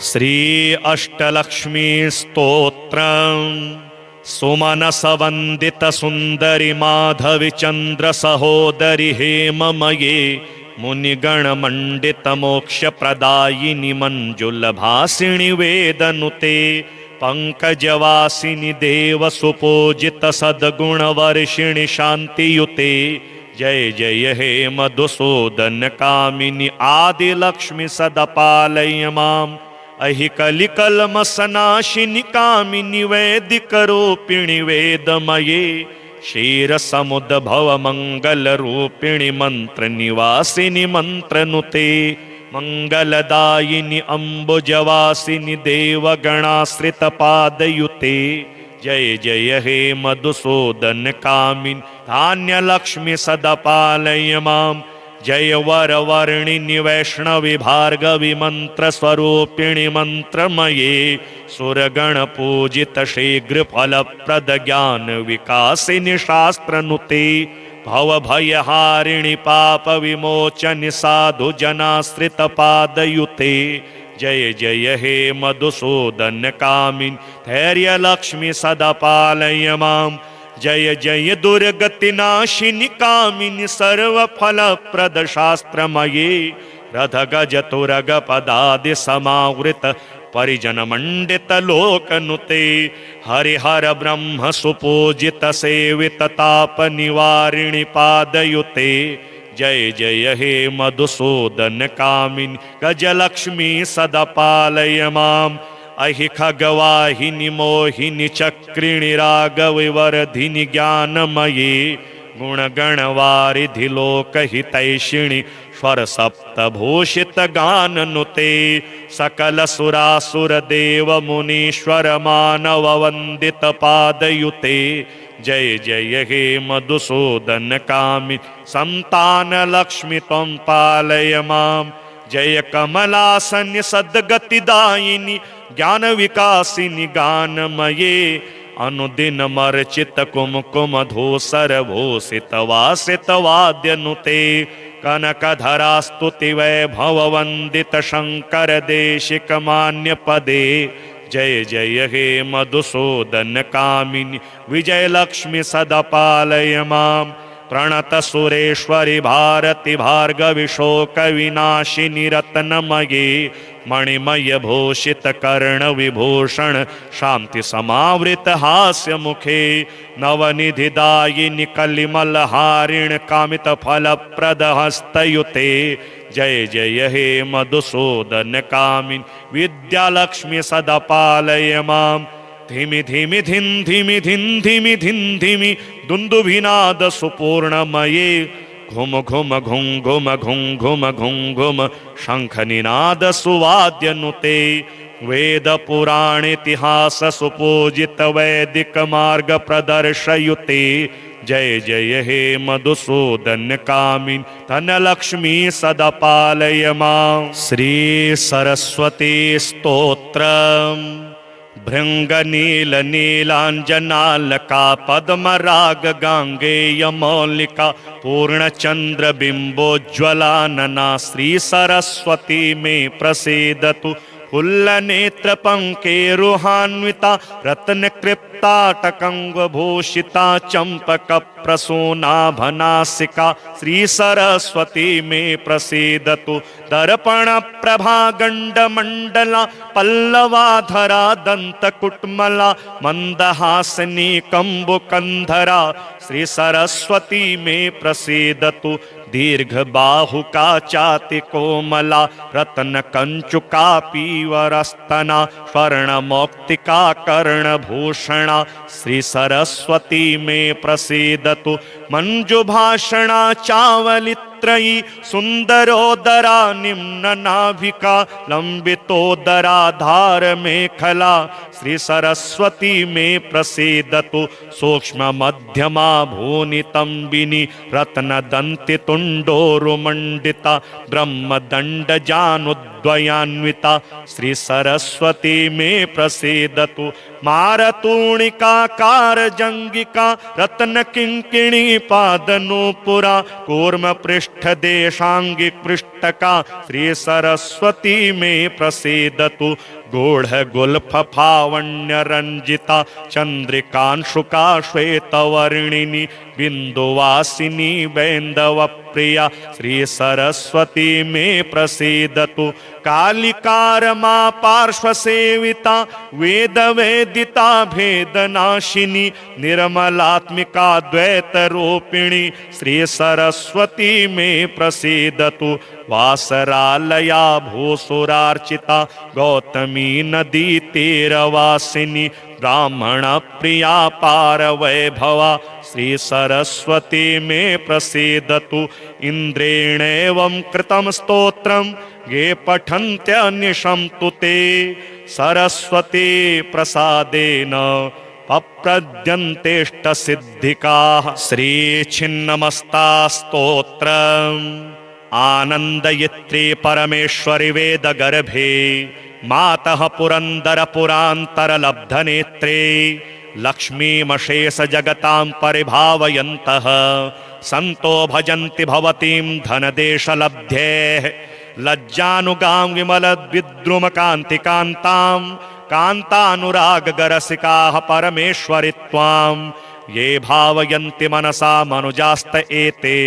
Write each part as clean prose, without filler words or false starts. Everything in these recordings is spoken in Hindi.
श्री अष्टलक्ष्मी स्तोत्रम् सुमनस वंदित सुंदरी माधवी चंद्र सहोदरी हेममये मुनिगण मंडित मोक्ष प्रदायिनी मंजुल भासिनी वेदनुते पंकजवासिनी देव सुपूजित सद्गुण वर्षिणी शांतियुते जय जय हे मधुसूदन कामिनी आदि लक्ष्मी सदपालय माम अहिकलिकलमसनाशिनि कामिनि वैदिक रूपिणि वेदमये क्षीर समुद्भव मंगल रूपिणि मंत्र निवासिनि मंत्रनुते मंगलदायिनि अम्बुजवासिनि देवगणाश्रित पादयुते जय जय हे मधुसूदन कामिनि धान्य लक्ष्मी सदपालय माम जय वर वर्णिनि वैष्णवी भार्गवी मंत्र स्वरूपिणि मंत्रमये सुरगण पूजित शीघ्र फलप्रद ज्ञान विकासिनि शास्त्रनुते भव भयहारिणि पाप विमोचनि साधु जनाश्रित पादयुते जय जय हे मधुसूदन कामिनि धैर्य लक्ष्मी सदपालय माम जय जय दुर्गति नाशिनि कामिनि सर्व फल प्रद शास्त्रमये रथ गज तुरग पदादि समावृत परिजन मंडित लोकनुते हरिहर ब्रह्म सुपूजित सेवित ताप निवारिणि पादयुते जय जय हे मधुसूदन कामिनि गजलक्ष्मी सदपालय माम अहि खगवाहिनि मोहिनि चक्रिणि रागविवर्धिनि ज्ञानमयी गुणगणवारिधि लोकहितैषिणि स्वर सप्तभूषित गाननुते सकल सुरासुर देव मुनीश्वर मानव वंदित पादयुते जय जय हे मधुसूदन कामिनि संतान लक्ष्मी त्वं पालय माम जय कमलासन्य सद्गतिदायिनि ज्ञान विकासिनि गानमये अनुदिन मर्चित कुमकुम धूसर भूषित वासित वाद्यनुते कनकधरा स्तुति वैभव वंदित शंकर देशिक मान्य पदे जय जय हे मधुसूदन कामिनि विजय लक्ष्मी सदपालय माम प्रणत सुरेश्वरी भारती भार्गवी शोक विनाशिनी रत्नमये मणिमय भूषित कर्ण विभूषण शांति समावृत हास्य मुखे नवनिधिदायिनि कलिमल हारिण कामित फल प्रद हस्तयुते जय जय हे मधुसूदन कामिनि विद्यालक्ष्मी सदपालय माम धिमि धिमि धिन धिमि धिन धिमि धिन धिमि दुन्दुभिनाद सुपूर्णमये घुम घुम घुम घुम घुम घुम घुम घुम शंख निनाद सुवाद्यनुते वेद पुराण इतिहास सुपूजित वैदिक मार्ग प्रदर्शयुते जय जय हे मधुसूदन कामिनि धनलक्ष्मी सदपालय मां श्री सरस्वती स्तोत्रम् भृंग नील नीलांजनालका पद्म राग गांगेय मौलिका पूर्ण चंद्र बिंबोज्वलानना श्री सरस्वती में प्रसीदतु फुल्ल नेत्र पंकेरुहान्विता रत्न कृप्ताटकंग भूषिता चंपक प्रसूनाभनासिका श्री सरस्वती में प्रसीदतु दर्पण प्रभा गंड मंडला पल्लवाधरा दंत कुटमला मंदहासनी कंबुकंधरा श्री सरस्वती में प्रसीदतु दीर्घ बाहुका चाति कोमला रत्न कंचुका पीवरस्तना स्वर्ण मौक्तिका कर्ण भूषणा श्री सरस्वती में प्रसीदतु मंजु भाषणा चावलित्रयी सुंदरोदरा निम्न नाभिका लंबितोदरा धार मेखला श्री सरस्वती में प्रसीदतु सूक्ष्म मध्यमा भूनितंबिनी रत्न दंति तुंडोरुमंडिता ब्रह्मदंड जानुद्ध मायाद्वयान्विता श्री सरस्वती मे प्रसीदतु। मारतूणिकाकार जंगिका रत्न किंकिणी पादनूपुरा कूर्म पृष्ठ देशांगिक पृष्ठका श्री सरस्वती मे प्रसीदतु। गूढ़ गुल्फ फावण्य रंजिता चंद्रिकांशुका श्वेतवर्णिनी बिंदुवासिनी वैंदव प्रिया श्री सरस्वती मे प्रसीदतु। कालिकारमा पार्श्व सेविता वेद वेदिता भेदनाशिनी निर्मलात्मिका द्वैत रूपिणी श्री सरस्वती मे प्रसीदतु। वासरालया भूसुरार्चिता गौतमी नदी तीरवासिनी ब्राह्मण प्रिया पार वैभवा श्री सरस्वती मे प्रसीदतु। इंद्रेणेवं कृतं स्तोत्रं ये पठन्त्यनिशं तु ते सरस्वती प्रसादेन पप्रद्यन्तेष्टसिद्धिकाः। श्री छिन्नमस्ता स्तोत्रम् आनन्दयित्री परमेश्वरि वेदगर्भे मातः पुरन्दर पुरान्तरलब्धनेत्रे लक्ष्मीमशेष जगतां परिभावयन्तः संतो भजन्ति भवतीं धनदेशलब्धेः। लज्जानुगां विमलद्विद्रुमकान्तिकान्तां कान्तानुरागरसिकाः परमेश्वरि त्वां ये भावयन्ति मनसा मनुजास्त एते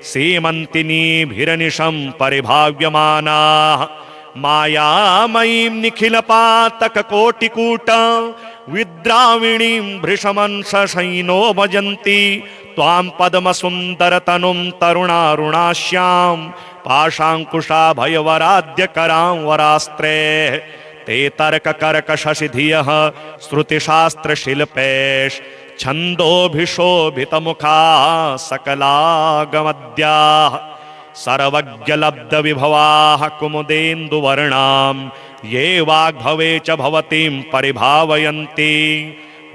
सीमन्तिनीभिरनिशं परिभाव्यमानाः। मायामयीं निखिलपातककोटिकूट विद्राविणीं भृशमंशशयिनो भजन्ति त्वां पद्मसुन्दरतनुं तरुणारुणाश्यां पाशाङ्कुशाभयवराद्यकरां वरास्त्रे। ते तर्ककर्कशशिधियः श्रुतिशास्त्रशिल्पैश् छन्दोभिशोभितमुखाः सकलागमद्याः। सर्वज्ञलब्धविभवाः कुमुदेन्दुवर्णां ये वाग्भवे च भवतीं परिभावयन्ति।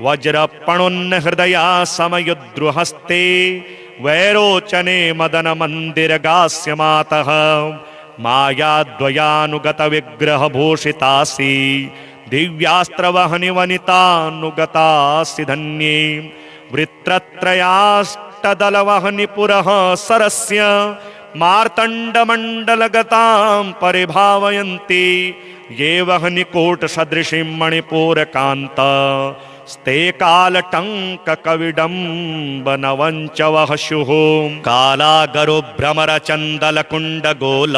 वज्रपणुन्नहृदया समयुद्रुहस्ते वैरोचने मदनमन्दिरगास्यमातः। मायाद्वयानुगतविग्रहभूषितासि दिव्यास्त्रवहनिवनितानुगतासि धन्ये। वृत्रत्रयाष्टदलवहनि पुरः सरस्य मार्तण्डमण्डलगतां परिभावयन्ति। ये वहनिकोटसदृशीं मणिपूरकान्त स्ते कालटङ्ककविडम्बनवञ्च वहस्युः। कालागरुभ्रमरचन्दलकुण्डगोल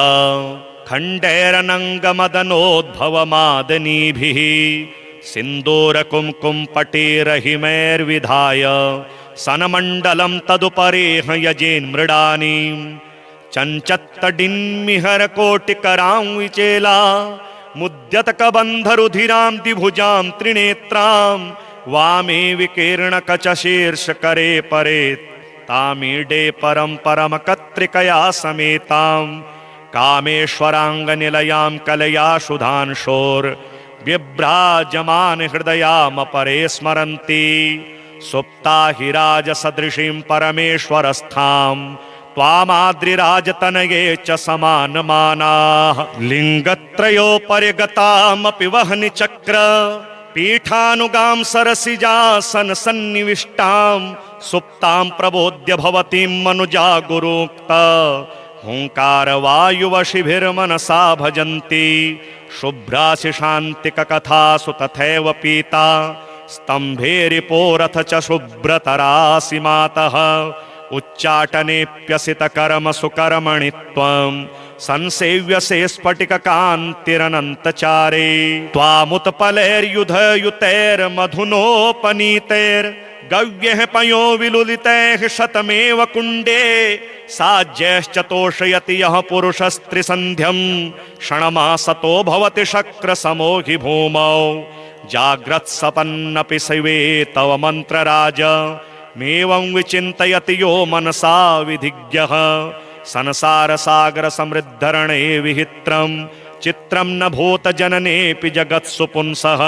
खण्डैरनङ्गमदनोद्भवमादनीभिः सिन्दूरकुङ्कुमपटेरहिमैर्विधाय सनमण्डलं तदुपरेह यजेन्मृडानीं। चञ्चत्तडिन्मिहरकोटिकरां विचेला मुद्यतकबन्धरुधिरां द्विभुजां त्रिनेत्रां वामे विकीर्णकचशीर्षकरे परे तामीडे परं परमकत्रिकया समेतां। कामेश्वराङ्गनिलयां कलया सुधांशोर्विभ्राजमान हृदयामपरे स्मरन्ति। सुप्ता हि राजसदृशीं परमेश्वरस्थां त्वामाद्रिराजतनये च समानमानाः। लिङ्गत्रयोपर्यगतामपि वह्निचक्र पीठानुगां सरसिजासन सन्निविष्टां सुप्तां प्रबोध्य भवतीं मनुजा गुरुक्त। हुङ्कारवायुवशिभिर्मनसा भजन्ति शुभ्रासि शान्तिककथासु तथैव पीता। स्तम्भेरिपोरथ च शुभ्रतरासि मातः उच्चाटनेऽप्यसितकर्मसु कर्मणि संसेव्यसे स्फटिककान्तिरनन्तचारे। त्वामुत्पलैर्युधयुतैर्मधुनोपनीतैर्गव्यः पयो विलुलितैः शतमेव कुण्डे। साज्यश्चतोषयति यः पुरुषस्त्रिसन्ध्यं क्षणमासतो भवति शक्रसमो हि भूमौ। जाग्रत्सपन्नपि शिवे तव मन्त्रराज मेवं विचिन्तयति यो मनसा विधिज्ञः। संसारसागर समृद्धरणे विहित्रं चित्रं न भूतजननेऽपि जगत्सु पुंसः।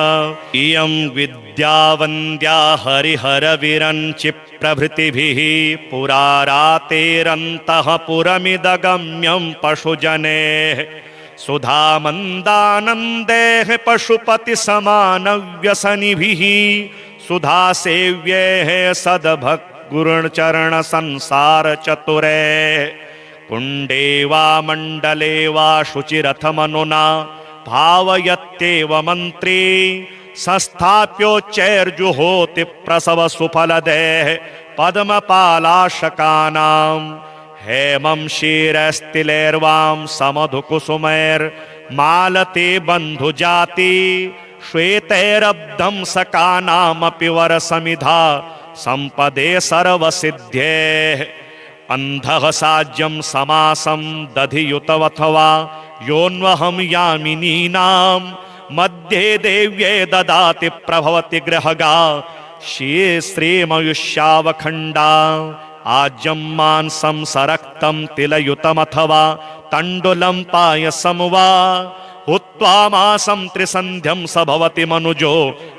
इयं विद्या वन्द्या हरिहरविरञ्चि प्रभृतिभिः पुरारातेरन्तः पुरमिदगम्यं पशुजनेः। सुधामन्दानन्दैः पशुपतिसमानव्यसनिभिः सुधासेव्यैः सद्भक्तगुरुचरणसंसारचतुरैः कुण्डे वा मण्डले वा शुचिरथमनुना भावयत्येव मन्त्री संस्थाप्योच्चैर्जुहोति प्रसवसुफलदैः पद्मपालाशकानाम् हेमं क्षीरस्तिलैर्वां समधुकुसुमैर्मालते बन्धुजाति श्वेतैरब्धं सकानामपि वरसमिधा सम्पदे सर्वसिद्ध्यैः अन्धः साज्यं समासं दधियुतवथवा योऽन्वहं यामिनीनां मध्ये देव्यै ददाति प्रभवति गृहगा श्रीमयुष्यावखण्डा आज्यं मांसं सरक्तं तिलयुतमथवा तण्डुलं पायसं वा हुत्वा मासं त्रिसन्ध्यं स भवति मनुजो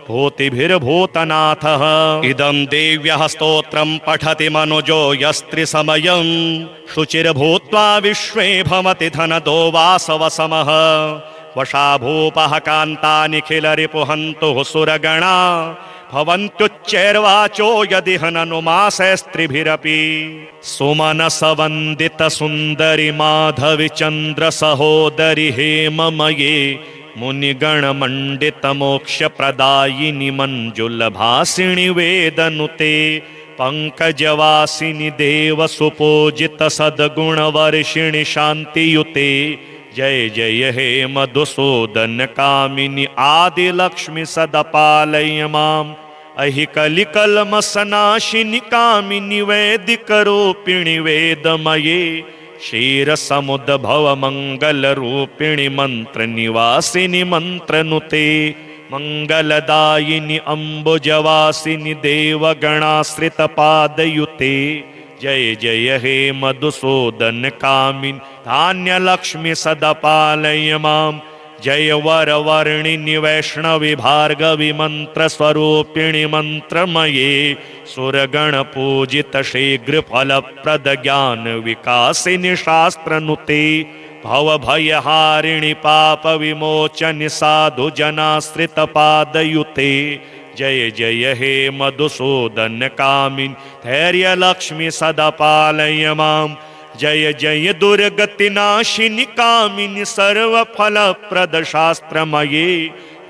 भूतिभिर्भूतनाथः इदं देव्यः स्तोत्रं पठति मनुजो यस्त्रिसमयं शुचिर्भूत्वा विश्वे भवति धनदो वासवसमः वशा भूपः कान्ता निखिलरिपुहन्तुः सुरगणा भवन्त्युच्चैर्वाचो यदि हननुमासैस्त्रिभिरपि सुमनसवन्दित सुन्दरि माधवि चन्द्र सहोदरि हेममये मुनिगणमण्डित मोक्षप्रदायिनि मञ्जुलभासिनि वेदनुते पंकजवासिनि देव सुपूजित सद्गुणवर्षिणि शान्तियुते जय जय हे मधुसूदन कामिनि आदिलक्ष्मि सदपालय माम् अहि कलिकल्मषनाशिनि कामिनि वैदिकरूपिणि वेदमये क्षीरसमुद्भव मङ्गलरूपिणि मन्त्रनिवासिनि मन्त्रनुते मङ्गलदायिनि अम्बुजवासिनि देवगणाश्रितपादयुते जय जय हे मधुसूदन कामिनि धान्यलक्ष्मि सदपालय माम् जय वरवर्णिनि वैष्णवि भार्गवि मन्त्रस्वरूपिणि मन्त्रमये सुरगणपूजित शीघ्रफलप्रद ज्ञानविकासिनि शास्त्रनुते भवभयहारिणि पापविमोचनि साधुजनाश्रितपादयुते जय जय हे मधुसूदन कामिनि धैर्यलक्ष्मि सदपालय माम् जय जय दुर्गतिनाशिनि कामिनि सर्वफलप्रद शास्त्रमये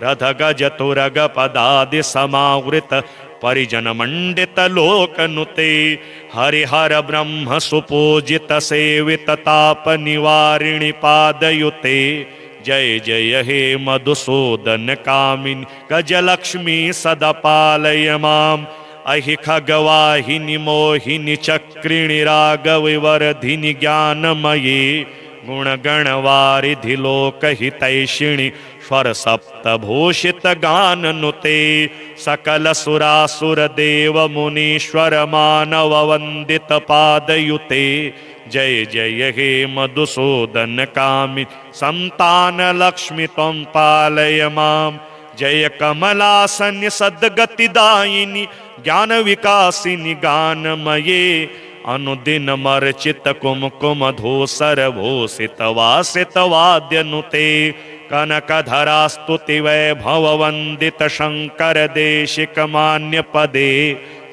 रथगजतुरगपदादि समावृत परिजनमण्डित लोकनुते हरिहर ब्रह्म सुपूजित सेवित ताप निवारिणि पादयुते जय जय हे मधुसूदन कामिनि गजलक्ष्मी सदपालय माम् अहि खगवाहिनि मोहिनि चक्रिणि रागविवर्धिनि ज्ञानमयी गुणगणवारिधि लोकहितैषिणि स्वर सप्तभूषित गाननुते सकल सुरासुर देव मुनीश्वर मानव वंदित पादयुते जय जय हे मधुसूदन कामिनि संतान लक्ष्मि त्वं पालय माम् जय कमलासन्य सद्गतिदायिनि ज्ञान विकासिनि गानमये अनुदिन मर्चित कुमकुम धूसर भूषित वासित वाद्यनुते कनकधरा स्तुति वैभव वंदित शंकर देशिक मान्य पदे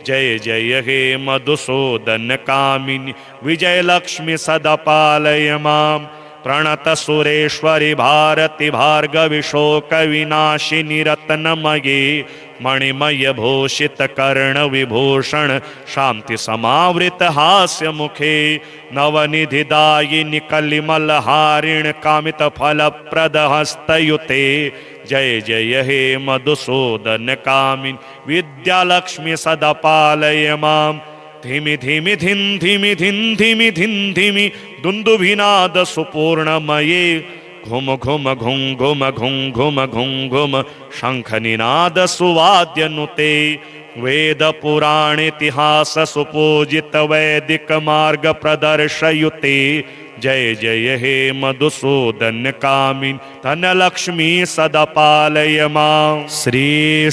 जय जय हे मधुसूदन कामिनि विजय लक्ष्मि सदपालय माम् प्रणत सुरेश्वरि भारति भार्गवि शोक विनाशिनि रत्नमये मणिमय भूषित कर्ण विभूषण शांति समावृत हास्य मुखे नवनिधिदायिनि कलिमल हारिण कामित फल प्रद हस्तयुते जय जय हे मधुसूदन कामिनि विद्यालक्ष्मि सदपालय माम् धिमि धिमि धिन धिमि धिन धिमि धिन धिमि दुन्दुभिनाद सुपूर्णमये घुम घुम घुम घुम घुम घुम घुम घुम शंखनिनाद सुवाद्यनुते वेद पुराण इतिहास सुपूजित वैदिक मार्ग प्रदर्शयुते जय जय हे मधुसूदन कामिनि धनलक्ष्मी सदपालय माम् श्री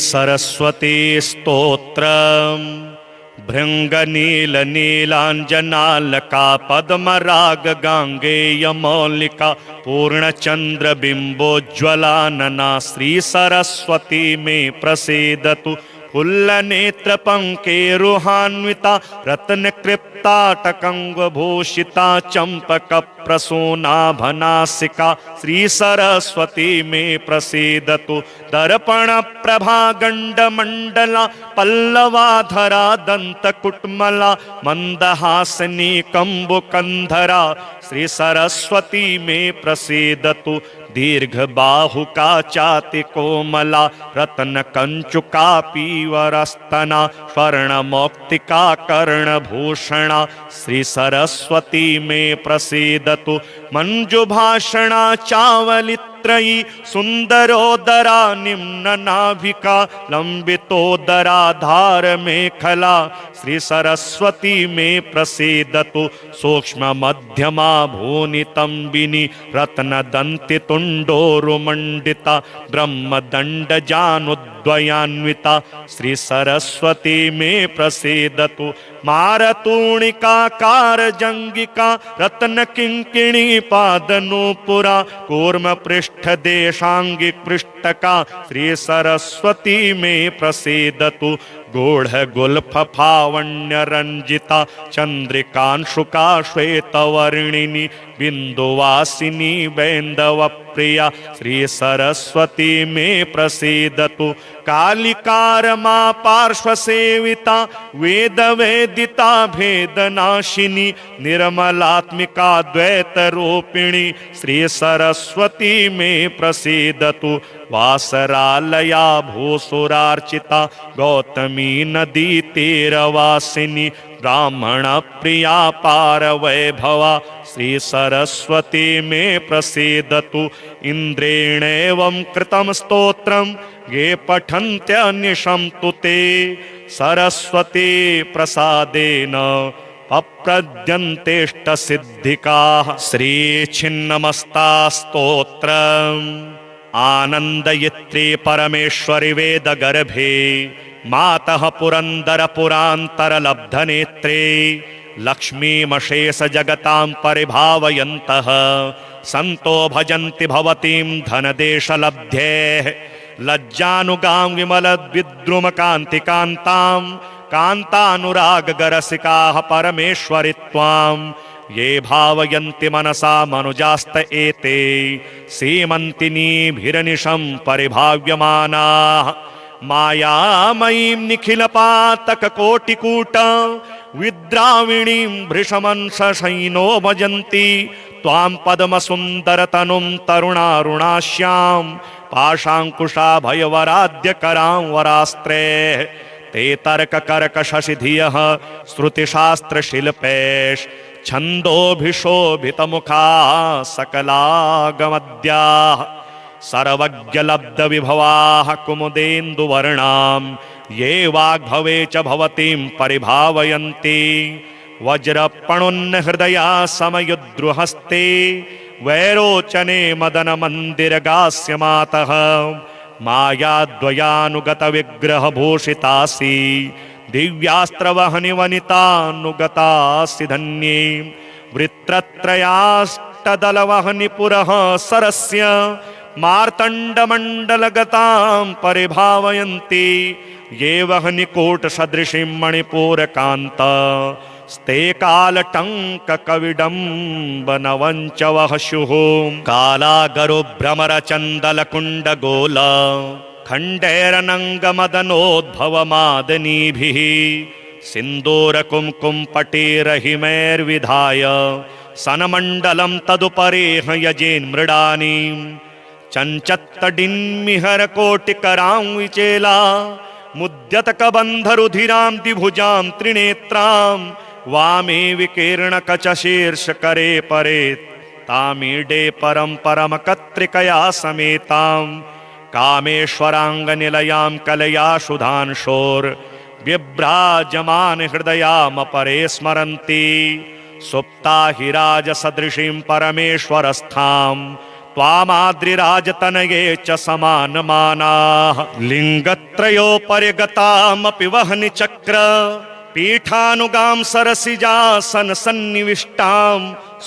सरस्वती स्तोत्रम् भृंगनील नीलांजनालका पद्मराग गांगेय मौलिका पूर्णचंद्र बिंबोज्ज्वलानना श्री सरस्वती में प्रसीदतु फुल्लनेत्र पंकेरुहान्विता रत्न कृप्ताटकंग भूषिता चंपक प्रसूनाभनासिका श्री सरस्वती में प्रसीदतु दर्पण प्रभा गंड मंडला पल्लवाधरा दंत कुटमला मंदहासनी कंबुकंधरा श्री सरस्वती में प्रसीदतु दीर्घ बाहुका चाति कोमला रत्न कंचुका पीवरस्तना स्वर्ण मौक्तिका कर्ण भूषणा श्री सरस्वती में प्रसीदतु मंजु भाषणा चावलित्रयी सुंदरोदरा निम्न नाभिका लंबितोदरा धार मेखला श्री सरस्वती में प्रसीदतु सूक्ष्म मध्यमा भूनितंबिनी रत्न दंति तुंडोरुमंडिता ब्रह्मदंड जानुद्वयान्विता श्री सरस्वती में प्रसीदतु मारतूणिका कारजंगिका रत्न किंकिणी पादनूपुरा कूर्म पृष्ठ देशांगी पृष्ठका श्री सरस्वती में प्रसीदतु गूढ़ गुल्फ फावण्य रंजिता चंद्रिकांशुका श्वेतवर्णिनी बिंदुवासिनी वैंदव प्रिया श्री सरस्वती में प्रसीदतु कालिकारमा पार्श्व सेविता वेद वेदिता भेदनाशिनी निर्मलात्मिका द्वैत रूपिणी श्री सरस्वती में प्रसीदतु वासरालया भूसुरार्चिता गौतमी नदी तीरवासिनी ब्राह्मण प्रिया पार वैभवा श्री सरस्वती में प्रसीदतु इंद्रेणेवं कृतं स्तोत्रं ये पठन्त्यनिशं तु ते सरस्वती प्रसादेन अप्रद्यन्तेष्ट सिद्धिकाः श्री छिन्नमस्ता स्तोत्रम् आनंदयित्री परमेश्वरि वेद गर्भे मातः पुरंदर पुरांतर लब्धनेत्रे लक्ष्मीमशेष जगतां परिभावयन्तः संतो भजन्ति भवतीं धनदेशलब्धेः लज्जानुगां विमलद्विद्रुम कान्तिकान्तां कान्तानुरागरसिकाः परमेश्वरि त्वां ये भावयन्ति मनसा मनुजास्त एते सीमन्तिनीभिरनिशं परिभाव्यमानाः मायामयीं निखिलपातककोटिकूट विद्राविणीं भृशमंशशयिनो भजन्ति त्वां पद्मसुन्दरतनुं तरुणारुणाश्यां पाशाङ्कुशाभयवराद्यकरां वरास्त्रैः ते तर्ककर्कशशिधियः श्रुतिशास्त्रशिल्पैश् छन्दोभिशोभितमुखाः सकलागमद्याः सर्वज्ञलब्धविभवाः कुमुदेन्दुवर्णां ये वाग्भवे च भवतीं परिभावयन्ति वज्रपणुन्नहृदया समयुद्रुहस्ते वैरोचने मदनमन्दिरगास्यमातः मायाद्वयानुगतविग्रहभूषितासि दिव्यास्त्रवहनि वनितानुगतासि धन्ये वृत्रत्रयाष्टदलवहनि पुरः सरस्य मार्तण्डमण्डलगतां परिभावयन्ति ये वहनि कोटसदृशीं मणिपूरकान्त स्ते कालटङ्ककविडम्बनवञ्च वहस्युः कालागरुभ्रमरचन्दलकुण्डगोल खण्डैरनङ्गमदनोद्भवमादनीभिः सिन्दूरकुङ्कुमपटेरहिमैर्विधाय सनमण्डलं तदुपरेह यजेन्मृडानीं चञ्चत्तडिन्मिहरकोटिकरां विचेला मुद्यतकबन्धरुधिरां द्विभुजां त्रिनेत्रां वामे विकीर्णकचशीर्षकरे परे तामीडे परं परमकत्रिकया समेतां कामेश्वराङ्गनिलयां कलया सुधांशोर्व्यभ्राजमान हृदयामपरे स्मरन्ति सुप्ता हि राजसदृशीं परमेश्वरस्थां त्वामाद्रिराजतनये च समानमानाः लिङ्गत्रयोपर्यगतामपि वह्नि चक्र पीठानुगां सरसिजासन सन्निविष्टां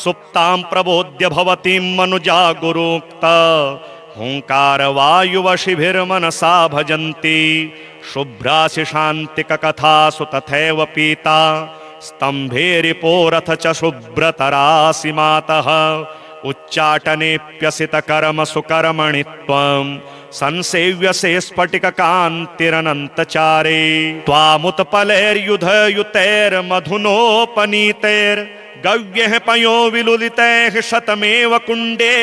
सुप्तां प्रबोध्य भवतीं मनुजा गुरुक्ता हुंकार वायुवशिभिर्मनसा भजन्ति शुभ्रासि शान्तिक कथासु तथैव पीता स्तंभे रिपोरथ च शुभ्रतरासि मातः उच्चाटनेप्यसित कर्म सुकर्मणि त्वं संसेव्यसे स्फटिक कान्तिरनन्तचारे त्वामुत्पलैर्युधयुतैर्मधुनोपनीतैर् गव्यः पयो विलुलितैः शतमेव कुण्डे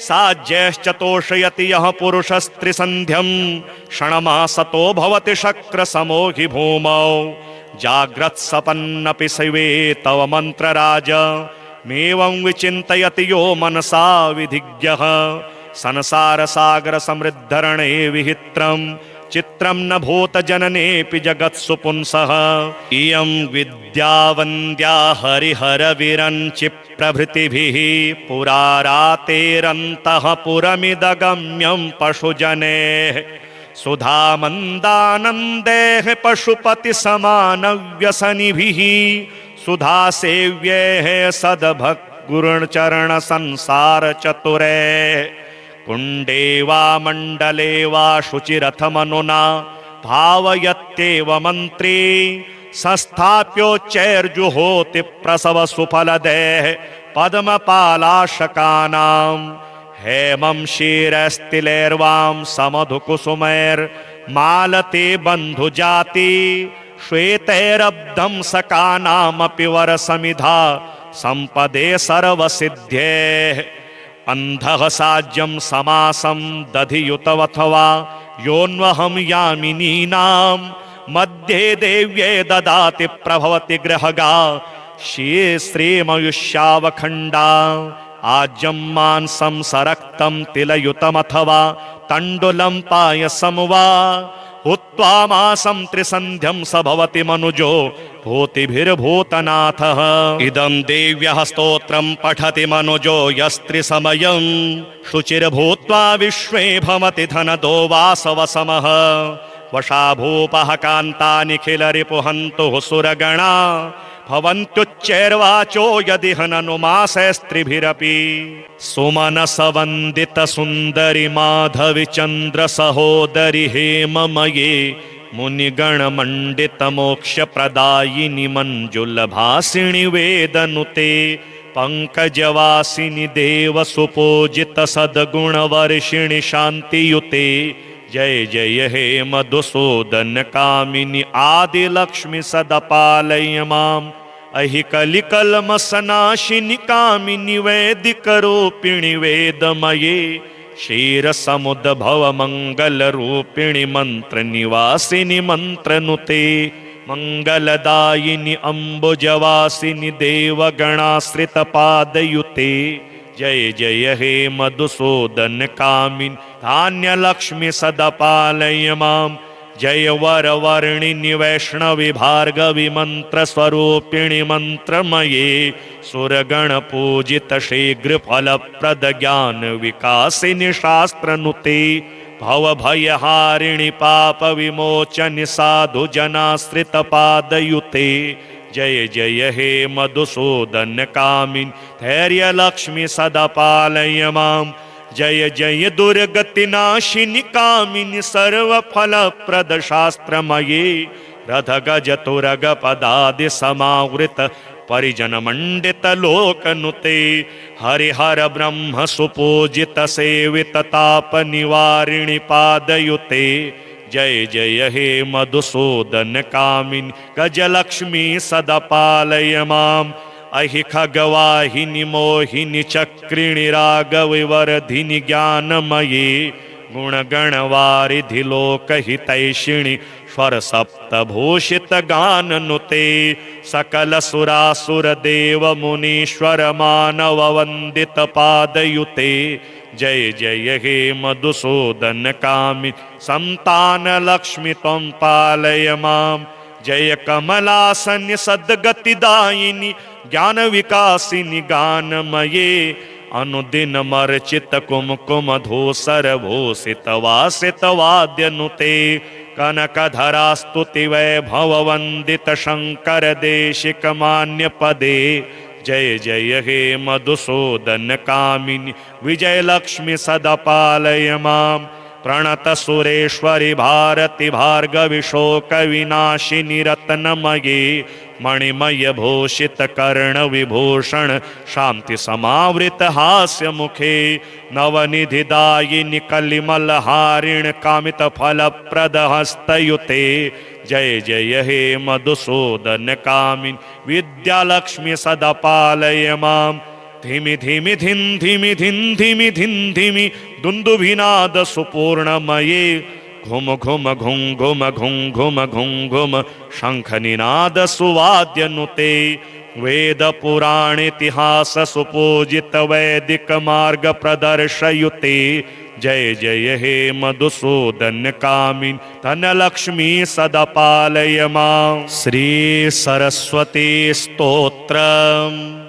साज्यश्चतोषयति यः पुरुषस्त्रिसन्ध्यं क्षणमासतो भवति शक्रसमो हि भूमौ जाग्रत्सपन्नपि शिवे तव मन्त्रराज मेवं विचिन्तयति यो मनसा विधिज्ञः संसारसागर समृद्धरणे विहित्रं चित्रं न भूत जननेऽपि जगत्सु पुंसः इयं विद्या वन्द्या हरिहर विरञ्चि प्रभृतिभिः पुरारातेरन्तः पुरमिदगम्यं पशुजनेः सुधामन्दानन्देः पशुपति समानव्यसनिभिः सुधा सेव्यैः सद्भक्गुरुचरण संसार चतुरे कुण्डे वा मण्डले वा शुचिरथमनुना भावयत्येव मन्त्री संस्थाप्योच्चैर्जुहोति प्रसव सुफलदेः पद्मपालाशकानां हेमं क्षीरस्तिलैर्वां समधुकुसुमैर्मालते बन्धुजाति श्वेतैरब्धं सकानामपि वरसमिधा संपदे सर्वसिद्ध्येः अन्धः साज्यं समासं दधियुतवथवा योऽन्वहं यामिनीनां मध्ये देव्ये ददाति प्रभवति गृहगा श्रीमयुष्यावखण्डा आज्यं मांसं सरक्तं तिलयुतमथवा तण्डुलं पायसं वा हुत्वा मासं त्रिसन्ध्यं स भवति मनुजो भूतिभिर्भूतनाथः इदं देव्यः स्तोत्रं पठति मनुजो यस्त्रिसमयं शुचिर्भूत्वा विश्वे भवति धनदो वासवसमः वशा भूपः कान्ता निखिलरिपुहन्तुः सुरगणा भवन्त्युच्चैर्वाचो यदि हननुमासैस्त्रिभिरपि सुमनसवन्दित सुन्दरि माधवि चन्द्र सहोदरि हेममये मुनिगणमण्डित मोक्षप्रदायिनि मञ्जुलभासिनि वेदनुते पंकजवासिनि देव सुपूजित सद्गुणवर्षिणि शान्तियुते जय जय हे मधुसूदन कामिनी आदिलक्ष्मी सदपालय माम् अहि कलिकल्मषनाशिनि कामिनि वैदिकरूपिणि वेदमये क्षीरसमुद्भव मङ्गलरूपिणि मन्त्रनिवासिनि मन्त्रनुते मङ्गलदायिनि अम्बुजवासिनि देवगणाश्रितपादयुते जय जय हे मधुसूदन कामिनी धान्यलक्ष्मी सदपालय माम् जय वरवर्णिनि वैष्णवि भार्गवि मन्त्रस्वरूपिणि मन्त्रमये सुरगण पूजित शीघ्र फलप्रद ज्ञान विकासिनि शास्त्रनुते भवभयहारिणि पाप विमोचनि साधु जनाश्रित पादयुते जय जय हे मधुसूदन कामिनी धैर्य लक्ष्मी सदपालय माम् जय जय दुर्गति नाशिनि कामिनि सर्वफलप्रद शास्त्रमये रथ गज तुरग पदादि समावृत परिजन मंडित लोकनुते हरिहर ब्रह्म सुपूजित सेवित ताप निवारिणि पादयुते जय जय हे मधुसूदन कामिनी गजलक्ष्मी सदपालय माम् अहि खगवाहिनि मोहिनि चक्रिणि रागविवर्धिनि ज्ञानमयी गुणगणवारिधि लोकहितैषिणि स्वर सप्तभूषित गाननुते सकल सुरासुर देव मुनीश्वर मानव वंदित पादयुते जय जय हे मधुसूदन कामिनी संतान लक्ष्मी त्वं पालय माम् जय कमलासन्य सद्गतिदायिनी ज्ञान विकासिनी गानमये अनुदिन मर्चित कुमकुम धूसर भूषित वासित वाद्यनुते कनकधरा स्तुति वैभववंदित शंकर देशिक मान्य पदे। जय जय हे मधुसूदन कामिनी विजय लक्ष्मी सदा पालय माम। प्रणत सुरेश्वरी भारती भार्गवी शोक विनाशिनी रत्नमयी। मणिमय भूषित कर्ण विभूषण शांति समावृत हास्य मुखे। नवनिधि दायिनी कलिमल हारिण कामित फल प्रद हस्तयुते। जय जय हे मधुसूदन कामिनी विद्यालक्ष्मी सदा पालय माम। धिमि धिमि धिन धिमि धिन धिमि धिन धिमि दुन्दुभिनाद सुपूर्णमये। घुम घुम घुं घुम घुं घुम घुं घुम शंख निनाद सुवाद्य नुते। वेद पुराण इतिहास सुपूजित वैदिक मार्ग प्रदर्शयुते। जय जय हे मधुसूदन कामिनी धनलक्ष्मी सदा पालय मां। श्री सरस्वती स्तोत्रम्।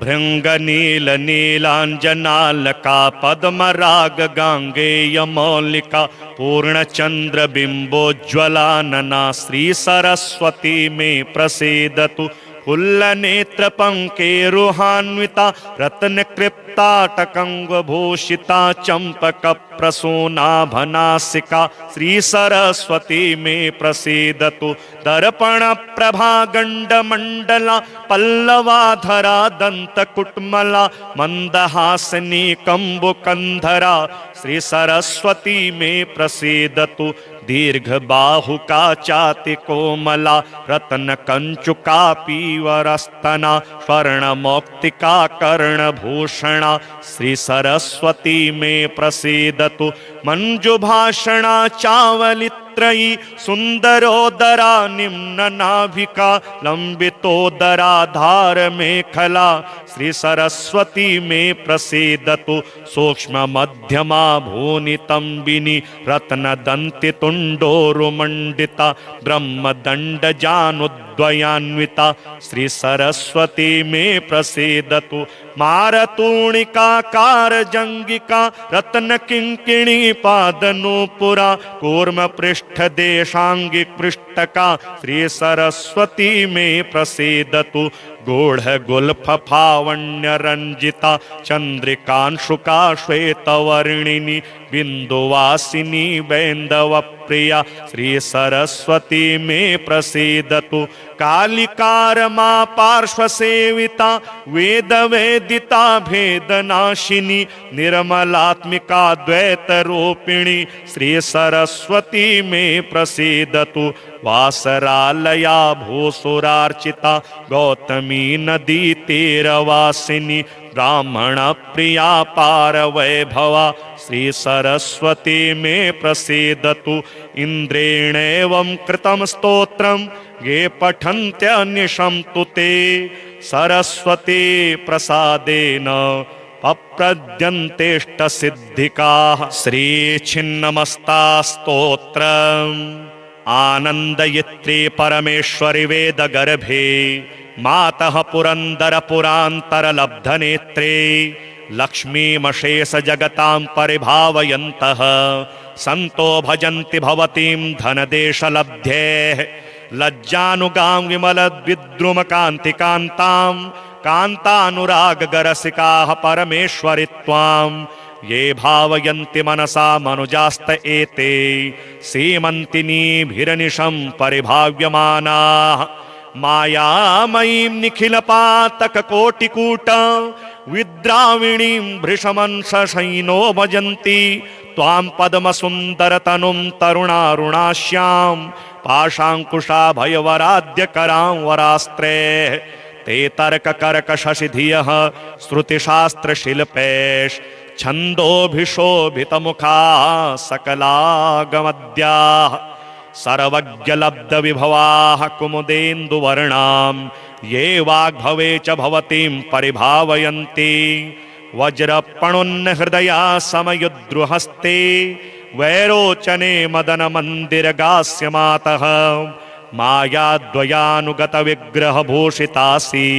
भृंग नील नीलांजनालका पद्मराग गांगेय मौलिका पूर्णचंद्र बिंबोज्ज्वलानना श्री सरस्वती में प्रसीदतु। फुल्ल नेत्र पंकेरुहान्विता रत्न कृप्ताटकंग भूषिता चंपक प्रसूनाभनासिका श्री सरस्वती में प्रसीदतु। दर्पण प्रभा गंड मंडला पल्लवाधरा दंत कुटमला मंदहासनी कंबुकंधरा श्री सरस्वती में प्रसीदतु। दीर्घ बाहुका चाति कोमला रत्न कंचुका पीवरस्तना स्वर्ण मौक्तिका कर्ण भूषणा श्री सरस्वती में प्रसीदतु। मंजुभाषणा चावलित्रयी सुंदरोदरा निम्न नाभिका लंबितोदरा धार मेखला श्री सरस्वती में प्रसीदतु। सूक्ष्म मध्यमा भूनितंबिनी रत्न दंति तुंडोरुमंडिता ब्रह्मदंड जानुद्वयान्विता श्री सरस्वती में प्रसीदतु। मारतूणिका कार जंगिका रत्न किंकिणी पादनूपुरा कूर्म पृष्ठ देशांगी पृष्ठका श्री सरस्वती में प्रसीदतु। गूढ़ गुल्फ फावण्य रंजिता चंद्रिकांशुका श्वेतवर्णिनी बिंदुवासिनी बैंदव प्रिया श्री सरस्वती में प्रसीदतु। कालिकारमा पार्श्व सेविता वेद वेदिता भेदनाशिनी निर्मलात्मिका द्वैत रूपिणी श्री सरस्वती में प्रसीदतु। वासरालया भूसुरार्चिता गौतमी नदी तीरवासिनी ब्राह्मण प्रिया पार वैभवा श्री सरस्वती में प्रसीदतु। इंद्रेणेवं कृतं स्तोत्रं ये पठन्त्यनिशं तुते सरस्वती प्रसादेन पप्रद्यन्तेष्ट सिद्धिकाः। श्री छिन्नमस्ता स्तोत्रम्। आनंदयित्री परमेश्वरी वेद गर्भे मातः पुरंदर पुरांतर लब्ध नेत्रे लक्ष्मीमशेष जगतां परिभावयन्तः संतो भजन्ति भवतीं धनदेश लब्धेः। लज्जानुगां विमल विद्रुम कांति कांतां कांतानुराग गरसिकाः परमेश्वरि त्वां। ये भावयन्ति मनसा मनुजास्त एते सीमन्तिनीभिरनिशं परिभाव्यमानाः। मायामयीं निखिलपातक कोटिकूट विद्राविणीं भृशमंशशयिनो भजन्ति त्वां पद्मसुन्दरतनुं तरुणारुणाश्यां पाशाङ्कुशाभयवराद्यकरां वरास्त्रैः। ते तर्ककर्क शशिधियः श्रुतिशास्त्रशिल्पैश् छन्दोभिशोभितमुखाः सकलागमद्याः। सर्वज्ञलब्धविभवाः कुमुदेन्दुवर्णां ये वाग्भवे च भवतीं परिभावयन्ति। वज्रपणुन्हृदया समयुद्रुहस्ते वैरोचने मदनमन्दिरगास्यमातः। मायाद्वयानुगतविग्रहभूषितासि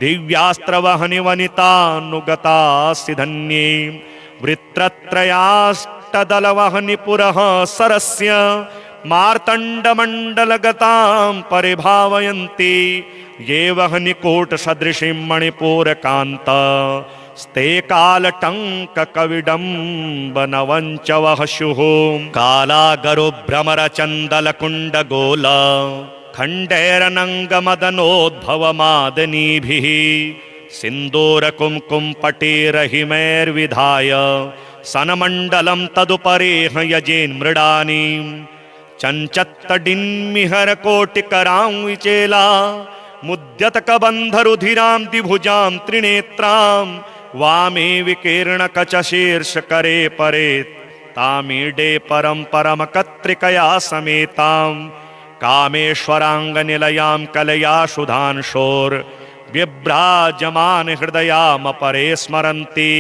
दिव्यास्त्रवहनि वनितानुगतासि धन्ये। वृत्रत्रयाष्टदलवहनि पुरः सरस्य मार्तण्डमण्डलगतां परिभावयन्ति ये वह्निकूटसदृशीं मणिपूरकान्त स्ते कालटङ्ककविडम्बनवञ्चवः स्युः कालागरुभ्रमरचन्दलकुण्डगोल खण्डैरनङ्गमदनोद्भवमादनीभिः सिन्दूरकुङ्कुमपटेरहिमैर्विधाय सनमण्डलं तदुपरेह यजेन्मृडानीं चञ्चत्तडिन्मिहरकोटिकरां विचेला मुद्यतकबन्धरुधिरां द्विभुजां त्रिनेत्रां वामे विकीर्णकचशीर्षकरे परे तामीडे परमकत्रिकया समेतां कामेश्वराङ्गनिलयां कलया सुधांशोर्व्यभ्राजमान हृदयामपरे स्मरन्ति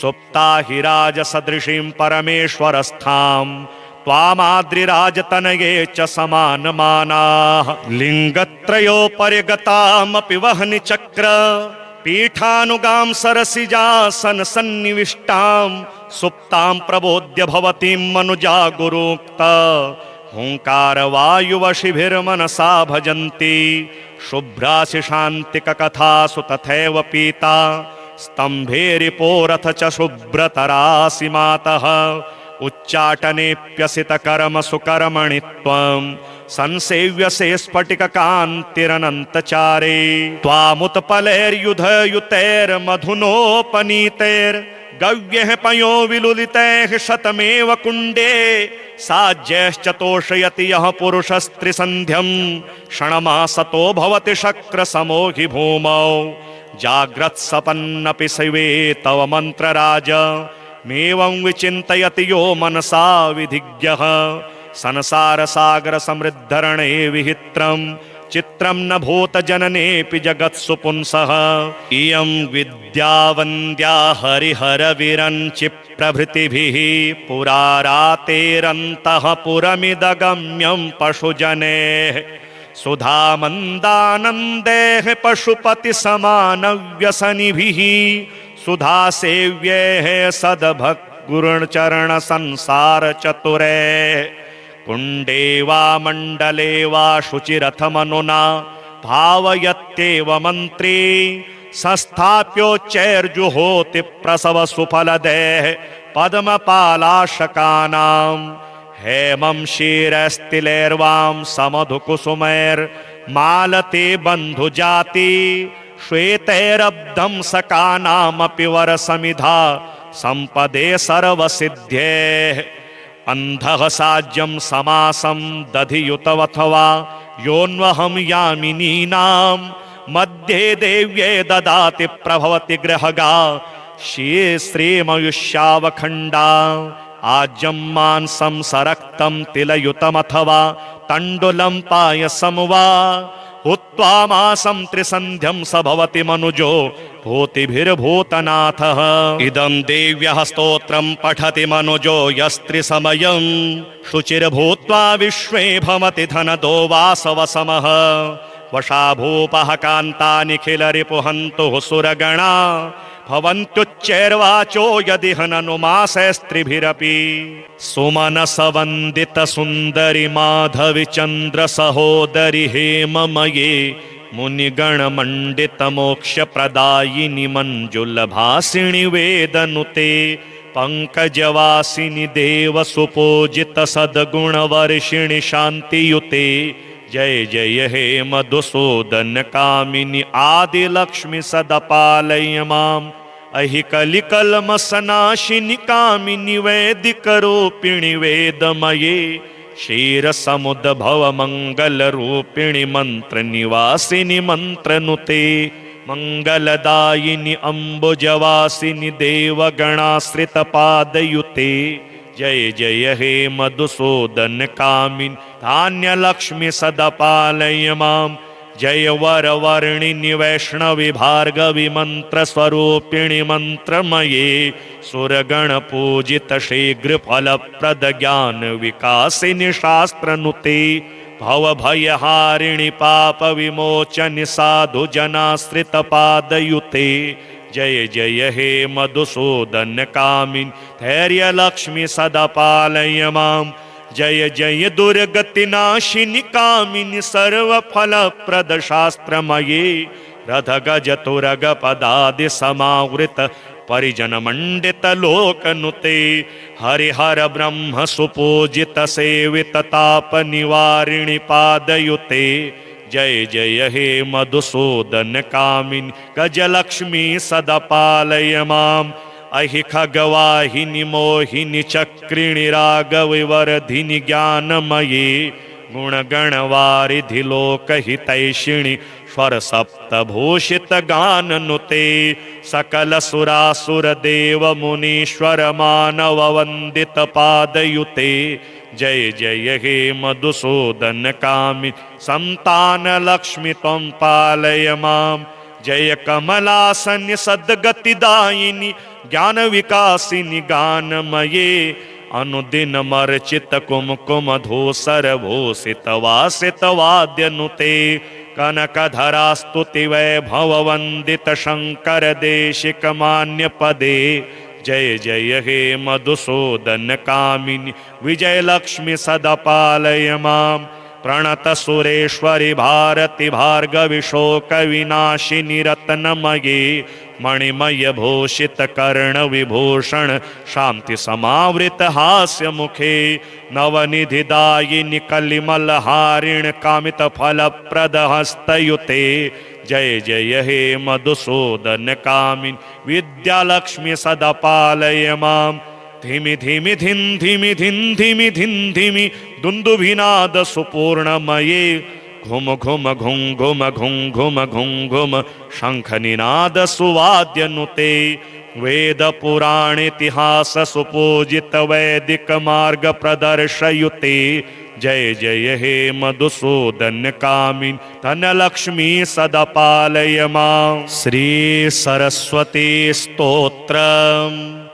सुप्ता हि राजसदृशीं परमेश्वरस्थां त्वामाद्रिराजतनये च समानमानाः लिङ्गत्रयोपरिगतामपि वह्निचक्र पीठानुगां सरसिजासन सन्निविष्टां सुप्तां प्रबोध्य भवतीं मनुजा गुरुक्त हुङ्कारवायुवशिभिर्मनसा भजन्ति शुभ्राशिशान्तिककथासु तथैव पीता स्तम्भेरिपोरथ च शुभ्रतरासि मातः उच्चाटनेऽप्यसितकर्मसुकर्मणि त्वं संसेव्यसे स्फटिककान्तिरनन्तचारे त्वामुत्पलैर्युधयुतैर्मधुनोपनीतैर्गव्यः पयो विलुलितैः शतमेव कुण्डे साज्यश्चतोषयति यः पुरुषस्त्रिसन्ध्यं क्षणमासतो भवति शक्रसमो हि भूमौ जाग्रत्सपन्नपि शिवे तव मन्त्रराज मेवं विचिन्तयति यो मनसा विधिज्ञः संसारसागर समृद्धरणे विहित्रं चित्रं न भूतजननेऽपि जगत्सु पुंसः इयं विद्या वन्द्या हरिहरविरञ्चि प्रभृतिभिः पुरारातेरन्तः पुरमिदगम्यं पशुजनेः सुधामन्दानन्दैः पशुपतिसमानव्यसनिभिः सुधा सेव्यैः सद्भक्तगुरुचरण संसार चतुरे कुण्डे वा मण्डले वा शुचिरथमनुना भावयत्येव मन्त्री संस्थाप्योच्चैर्जुहोति प्रसव सुफलदेः पद्मपालाशकानां हेमं क्षीरस्तिलैर्वां समधुकुसुमैर्मालते बन्धुजाति श्वेतैरब्धं सकानामपि वरसमिधा संपदे सर्वसिद्ध्येः अन्धः साज्यं समासं दधियुतवथवा योऽन्वहं यामिनीनां मध्ये देव्ये ददाति प्रभवति गृहगा श्रीमयुष्यावखण्डा आज्यं मांसं सरक्तं तिलयुतमथवा तण्डुलं पायसं वा हुत्वा मासं त्रिसन्ध्यं स भवति मनुजो भूतिभिर्भूतनाथः इदं देव्यः स्तोत्रं पठति मनुजो यस्त्रिसमयं शुचिर्भूत्वा विश्वे भवति धनदो वासवसमः वशा भूपः कान्ता निखिलरिपुहन्तुः सुरगणा भवन्त्युच्चैर्वाचो यदि हननुमासैस्त्रिभिरपि सुमनसवन्दित सुन्दरि माधवि चन्द्र सहोदरि हेममये मुनिगणमण्डित मोक्षप्रदायिनि मञ्जुलभासिनि वेदनुते पंकजवासिनि देव सुपूजित सद्गुणवर्षिणि शान्तियुते जय जय हे मधुसूदन कामिनि आदिलक्ष्मि सदपालय माम् अहिकलिकल्मषनाशिनि कामिनि वैदिकरूपिणि वेदमये क्षीरसमुद्भव मङ्गलरूपिणि मन्त्रनिवासिनि मन्त्रनुते मङ्गलदायिनि अम्बुजवासिनि देवगणाश्रितपादयुते जय जय हे मधुसूदन कामिनि धान्यलक्ष्मि सदपालय माम् जय वरवर्णिनि वैष्णवि भार्गवि मन्त्रस्वरूपिणि मन्त्रमये सुरगण पूजित शीघ्रफलप्रद ज्ञान विकासिनि शास्त्रनुते भवभयहारिणि पाप विमोचनि साधु जनाश्रितपादयुते जय जय हे मधुसूदन कामिनि धैर्यलक्ष्मि सदपालय माम् जय जय दुर्गति नाशिनी कामिनी सर्वफलप्रद शास्त्रमये रथ गज तुरग पदादि समावृत परिजन मंडित लोकनुते हरिहर ब्रह्म सुपूजित सेवित ताप निवारिणि पादयुते जय जय हे मधुसूदन कामिनी गजलक्ष्मी सदा पालय माम् अहि खगवाहिनी मोहिनी चक्रिणी रागविवर्धिनि ज्ञानमयी गुणगणवारिधि लोकहितैषिणि स्वर सप्तभूषित गाननुते सकल सुरासुर देव मुनीश्वर मानव वंदित पादयुते जय जय हे मधुसूदन कामिनी संतान लक्ष्मी त्वं पालय माम् जय कमलासन्य सद्गतिदायिनी ज्ञान विकासिनी गानमये अनुदिन मर्चित कुमकुम धूसर भूषित वासित वाद्यनुते कनकधरा स्तुति वैभव वंदित शंकर देशिक मान्य पदे जय जय हे मधुसूदन कामिनी विजय लक्ष्मी सदा पालय माम् प्रणत सुरेश्वरी भारती भार्गवी शोक विनाशिनी रत्नमयी मणिमय भूषित कर्ण विभूषण शांति समावृत हास्य मुखे नवनिधि दायिनी कलिमल हारिण कामित फल प्रद हस्तयुते जय जय हे मधुसूदन कामिनी विद्यालक्ष्मी सदा पालय माम् धिमि धिमि धिन धिमि धिन धिमि धिन धिमि दुन्दुभिनाद सुपूर्णमये घुम घुम घुम घुम घुम घुम घुम घुम शंख निनाद सुवाद्यनुते वेद पुराण इतिहास सुपूजित वैदिक मार्ग प्रदर्शयुते जय जय हे मधुसूदन कामिनी धनलक्ष्मी सदा पालय माम् श्री सरस्वती स्तोत्रम्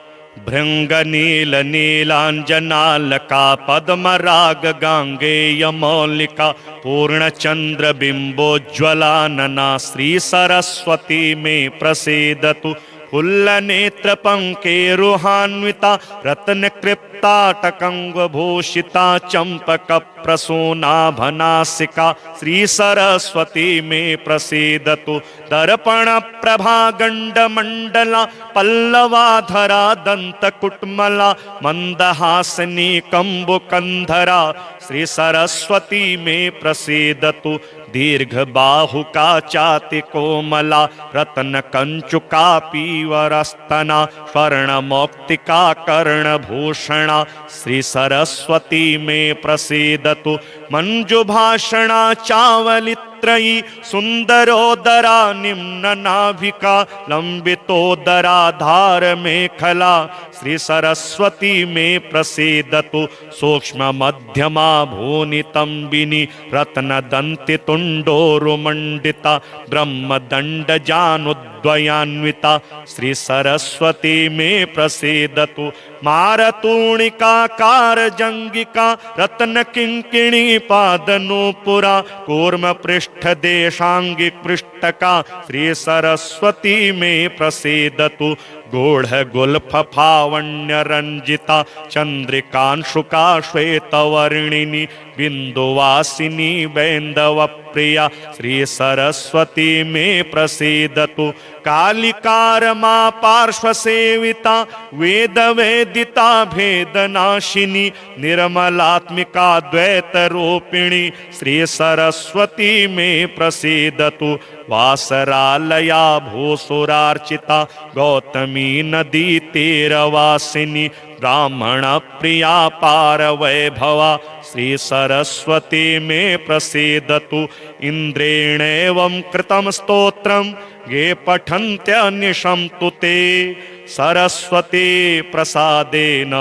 भृंग नील नीलांजनालका पद्मराग गांगेय मौलिका पूर्णचंद्र बिंबोज्ज्वलानना श्री सरस्वती में प्रसीदतु फुल्लनेत्र पंकेरुहान्विता रत्न कृप्ताटकंग भूषिता चंपक प्रसूनाभनासिका श्री सरस्वती में प्रसीदतु दर्पण प्रभा गंड मंडला पल्लवाधरा दंत कुटमला मंदहासनी कंबुकंधरा श्री सरस्वती में प्रसीदतु दीर्घ बाहुका चाति कोमला रत्न कंचुका पीवरस्तना स्वर्ण मौक्तिका कर्ण भूषणा श्री सरस्वती में प्रसीदतु मंजुभाषणा चावलित्रयी सुंदरोदरा निम्न नाभिका लंबितोदरा धार मेखला श्री सरस्वती में प्रसीदतु सूक्ष्म मध्यमा भूनितंबिनी रत्न दंति तुंडोरुमंडिता ब्रह्मदंड जानुद्वयान्विता श्री सरस्वती में प्रसीदतु मारतूणिका कारजंगिका रत्न किंकिणी पादनूपुरा कूर्म पृष्ठ देशांगिक पृष्ठका श्री सरस्वती में प्रसीदतु गूढ़ गुल्फ फावण्य रंजिता चंद्रिकांशुका श्वेतवर्णिनी बिंदुवासिनी बैंदव प्रिया श्री सरस्वती में प्रसीदतु कालिकारमा पार्श्व सेविता वेद वेदिता भेदनाशिनी निर्मलात्मिका द्वैत रूपिणी श्री सरस्वती में प्रसीदतु वासरालया भूसुरार्चिता गौतमी नदी तीरवासिनी ब्राह्मण प्रिया पार वैभवा श्री सरस्वती में प्रसीदतु इंद्रेण एवं कृतं स्तोत्रम ये पठन्त्यनिशं तुते सरस्वती प्रसादेन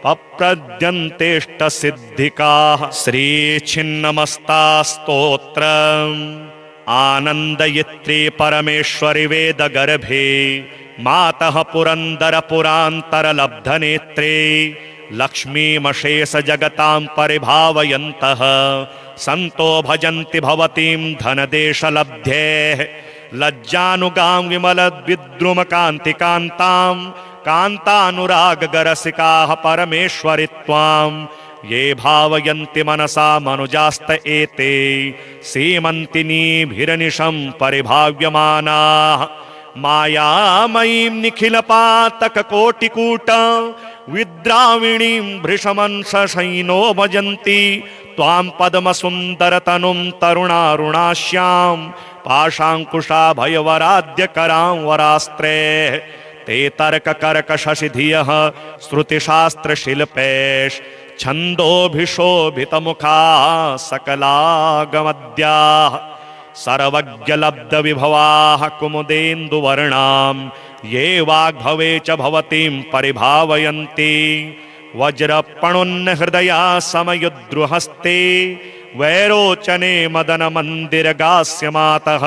पप्रद्यन्तेष्ट सिद्धिकाः श्री छिन्नमस्ता स्तोत्रम् आनंदयित्री परमेश्वरी वेद गर्भे मातः पुरंदर पुरांतर लब्ध नेत्रे लक्ष्मीमशेष जगतां परिभावयन्तः संतो भजन्ति भवतीं धनदेश लब्धेः लज्जानुगां विमल विद्रुम कांतिकांतां कांतानुराग गरसिकाः परमेश्वरि त्वां ये भावयन्ति मनसा मनुजास्त एते सीमन्तिनीभिरनिशं परिभाव्यमानाः मायामयीं निखिलपातककोटिकूट विद्राविणीं भृशमंसशयिनो भजन्ति त्वां पद्मसुन्दरतनुं तरुणारुणाश्यां पाशाङ्कुशाभयवराद्यकरां वरास्त्रे ते तर्ककर्कशशिधियः श्रुतिशास्त्रशिल्पैश्छन्दोभिशोभितमुखाः सकलागमद्याः सर्वज्ञलब्धविभवाः कुमुदेन्दुवर्णां ये वाग्भवे च भवतीं परिभावयन्ति वज्रपणुन्नहृदया समयुद्रुहस्ते वैरोचने मदनमन्दिरगास्यमातः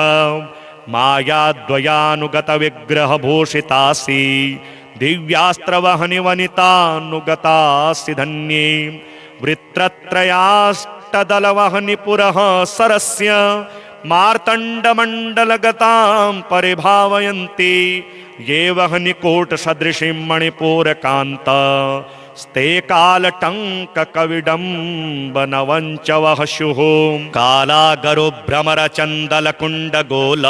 मायाद्वयानुगतविग्रहभूषितासि दिव्यास्त्रवहनिवनितानुगतासि धन्ये वृत्रत्रयाष्टदलवहनिपुरः सरस्य मार्तण्डमण्डलगतां परिभावयन्ति ये वहनिकोटसदृशीं मणिपूरकान्त स्ते कालटङ्ककविडम्बनवञ्च वहस्युः कालागरुभ्रमरचन्दलकुण्डगोल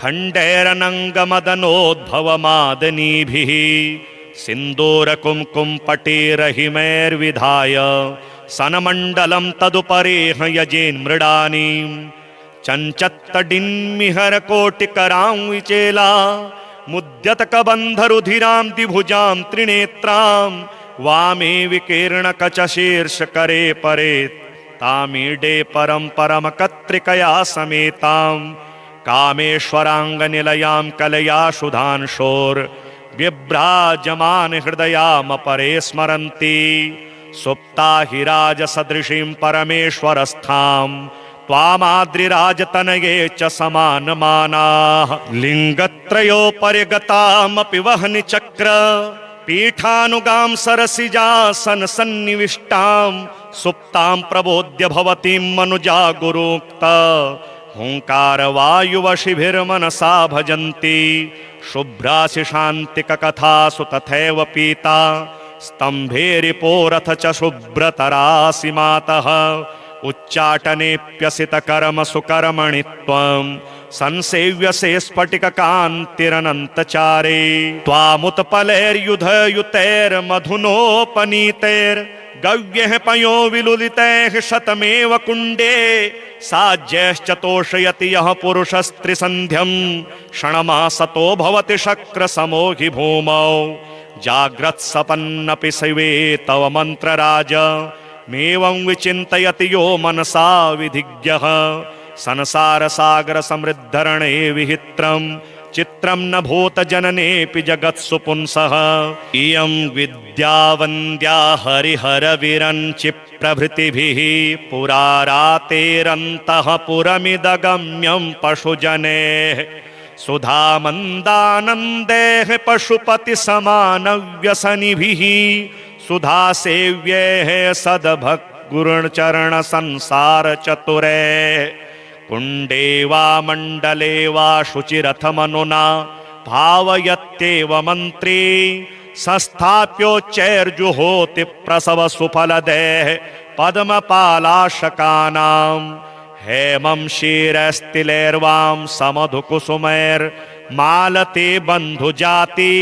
खण्डैरनङ्गमदनोद्भवमादनीभिः सिन्दूरकुङ्कुमपटेरहिमैर्विधाय सनमण्डलं तदुपरेह यजेन्मृडानीं चञ्चत्तडिन्मिहरकोटिकरां विचेला मुद्यतकबन्धरुधिरां द्विभुजां त्रिनेत्रां वामे विकीर्णकचशीर्षकरे परे तामीडे परं परमकत्रिकया समेतां कामेश्वराङ्गनिलयां कलया सुधांशोर्व्यभ्राजमान हृदयामपरे स्मरन्ति सुप्ता हि राजसदृशीं परमेश्वरस्थां त्वामाद्रिराजतनये च समानमानाः लिङ्गत्रयोपरिगतामपि वह्निचक्र पीठानुगां सरसिजासन सन्निविष्टां सुप्तां प्रबोध्य भवतीं मनुजा गुरोक्त हुङ्कारवायुवशिभिर्मनसा भजन्ति शुभ्रासि शान्तिककथासु तथैव पीता स्तम्भेरिपोरथ च शुभ्रतरासि मातः उच्चाटनेऽप्यसितकर्मसुकर्मणि त्वं संसेव्यसे स्फटिककान्तिरनन्तचारे त्वामुत्पलैर्युधयुतैर्मधुनोपनीतैर्गव्यः पयो विलुलितैः शतमेव कुण्डे साज्यश्चतोषयति यः पुरुषस्त्रिसन्ध्यं क्षणमासतो भवति शक्रसमो हि भूमौ जाग्रत्सपन्नपि शिवे तव मन्त्रराज मेवं विचिन्तयति यो मनसा विधिज्ञः संसारसागरसमृद्धरणे विहित्रं चित्रं न भूतजननेऽपि जगत्सु पुंसः इयं विद्या वन्द्या हरिहरविरञ्चि प्रभृतिभिः पुरारातेरन्तः पुरमिदगम्यं पशुजनेः सुधामन्दानन्दैः पशुपतिसमानव्यसनिभिः सुधा सेव्यैः सद्भक्गुरुचरण संसार चतुरे कुण्डे वा मण्डले वा शुचिरथमनुना भावयत्येव मन्त्री संस्थाप्योच्चैर्जुहोति प्रसव सुफलदेः पद्मपालाशकानां हेमं क्षीरस्तिलैर्वां समधुकुसुमैर्मालते बन्धुजाति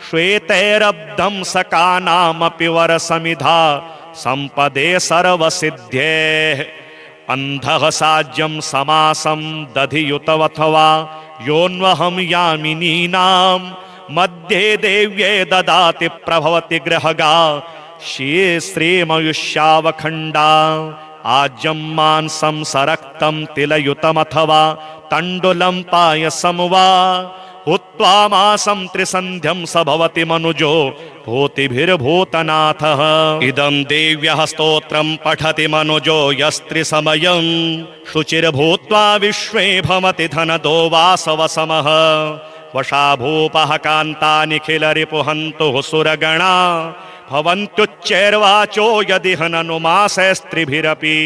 श्वेतैरब्धं सकानामपि वरसमिधा संपदे सर्वसिद्ध्येः अन्धः साज्यं समासं दधियुतवथवा योऽन्वहं यामिनीनां मध्ये देव्ये ददाति प्रभवति गृहगा श्रीमयुष्यावखण्डा आज्यं मांसं सरक्तं तिलयुतमथवा तण्डुलं पायसं वा हुत्वा मासं त्रिसन्ध्यं स भवति मनुजो भूतिभिर्भूतनाथः इदं देव्यः स्तोत्रं पठति मनुजो यस्त्रिसमयं शुचिर्भूत्वा विश्वे भवति धनदो वासवसमः वशा भूपः कान्ता निखिलरिपुहन्तुः सुरगणा भवन्त्युच्चैर्वाचो यदि हननुमासैस्त्रिभिरपि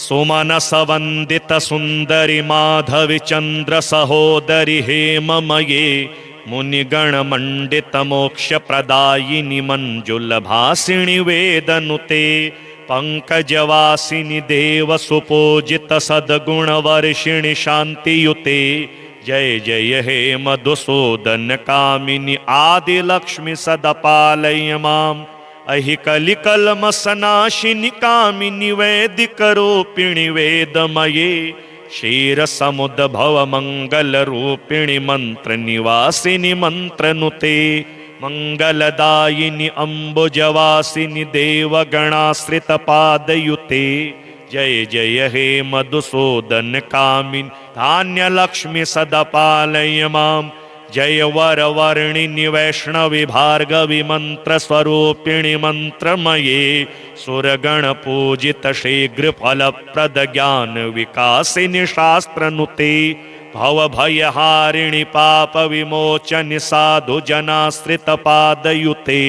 सुमनसवन्दित सुन्दरि माधवि चन्द्र सहोदरि हेममये मुनिगण मंडित मोक्ष प्रदायिनी मंजुल भासिणी वेदनुते पंकजवासिनी देव सुपूजित सद्गुण वर्षिणि शांतियुते जय जय हे मधुसूदन कामिनी आदि लक्ष्मी सदपालय माम अहि कलिकलमसनाशिनि कामिनि वैदिक रूपिणि वेदमये क्षीर समुद्भव मंगल रूपिणि मंत्र निवासिनि मंत्रनुते मंगलदायिनि अम्बुजवासिनि देवगणाश्रित पादयुते जय जय हे मधुसूदन कामिनि धान्य लक्ष्मी सदपालय माम जय वर वर्णिनि वैष्णवी भार्गवी मंत्र स्वरूपिणि मंत्रमये सुरगण पूजित शीघ्र फलप्रद ज्ञान विकासिनि शास्त्रनुते भव भयहारिणि पाप विमोचनि साधु जनाश्रित पादयुते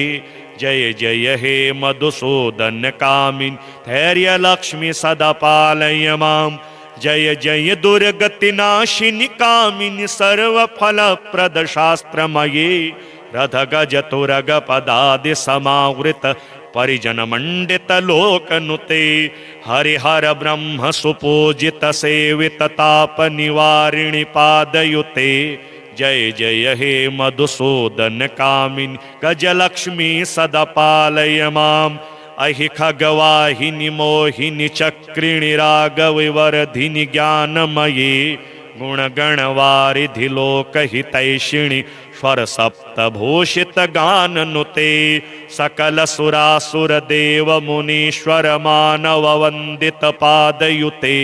जय जय हे मधुसूदन कामिनि धैर्य लक्ष्मी सदपालय माम जय जय दुर्गति नाशिनि कामिनि सर्व फल प्रद शास्त्रमये रथ गज तुरग पदादि समावृत परिजन मंडित लोकनुते हरिहर ब्रह्म सुपूजित सेवित ताप निवारिणि पादयुते जय जय हे मधुसूदन कामिनि गजलक्ष्मी सदपालय माम अहि खगवाहिनि मोहिनि चक्रिणि रागविवर्धिनि ज्ञानमयी गुणगणवारिधि लोकहितैषिणि स्वर सप्तभूषित गाननुते सकल सुरासुर देव मुनीश्वर मानव वंदित पादयुते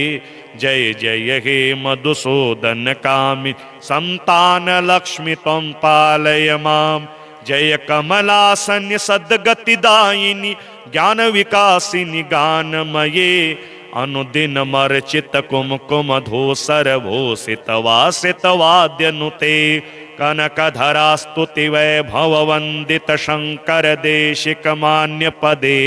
जय जय हे मधुसूदन कामिनि संतान लक्ष्मी त्वं पालय माम जय कमलासन्य सद्गतिदायिनि ज्ञान विकासिनि गानमये अनुदिन मर्चित कुमकुम धूसर भूषित वासित वाद्यनुते कनकधरा स्तुति वैभव वंदित शंकर देशिक मान्य पदे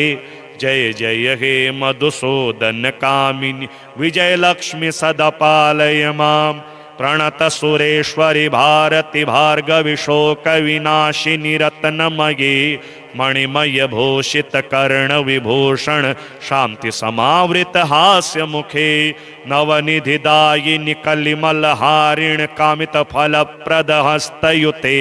जय जय हे मधुसूदन कामिनि विजय लक्ष्मी सदपालय माम प्रणत सुरेश्वरि भारति भार्गवी शोक विनाशिनि रत्नमये मणिमय भूषित कर्ण विभूषण शांति समावृत हास्य मुखे नवनिधि दायिनि कलिमल हारिण कामित फल प्रद हस्तयुते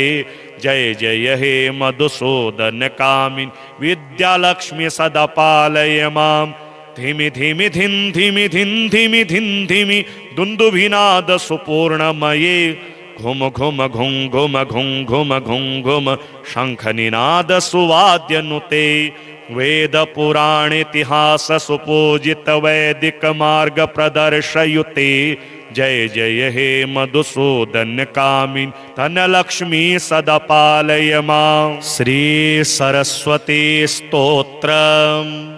जय जय हे मधुसूदन कामिनि विद्यालक्ष्मी सदपालय माम धिमि धिमि धिन धिमि धिन धिमि धिन धिमि दुन्दुभिनाद सुपूर्णमये घुम घुम घुम घुम घुम घुम घुम घुम शंख निनाद सुवाद्यनुते वेद पुराण इतिहास सुपूजित वैदिक मार्ग प्रदर्शयुते जय जय हे मधुसूदन कामिनि धनलक्ष्मी सदपालय मां श्री सरस्वती स्तोत्रम्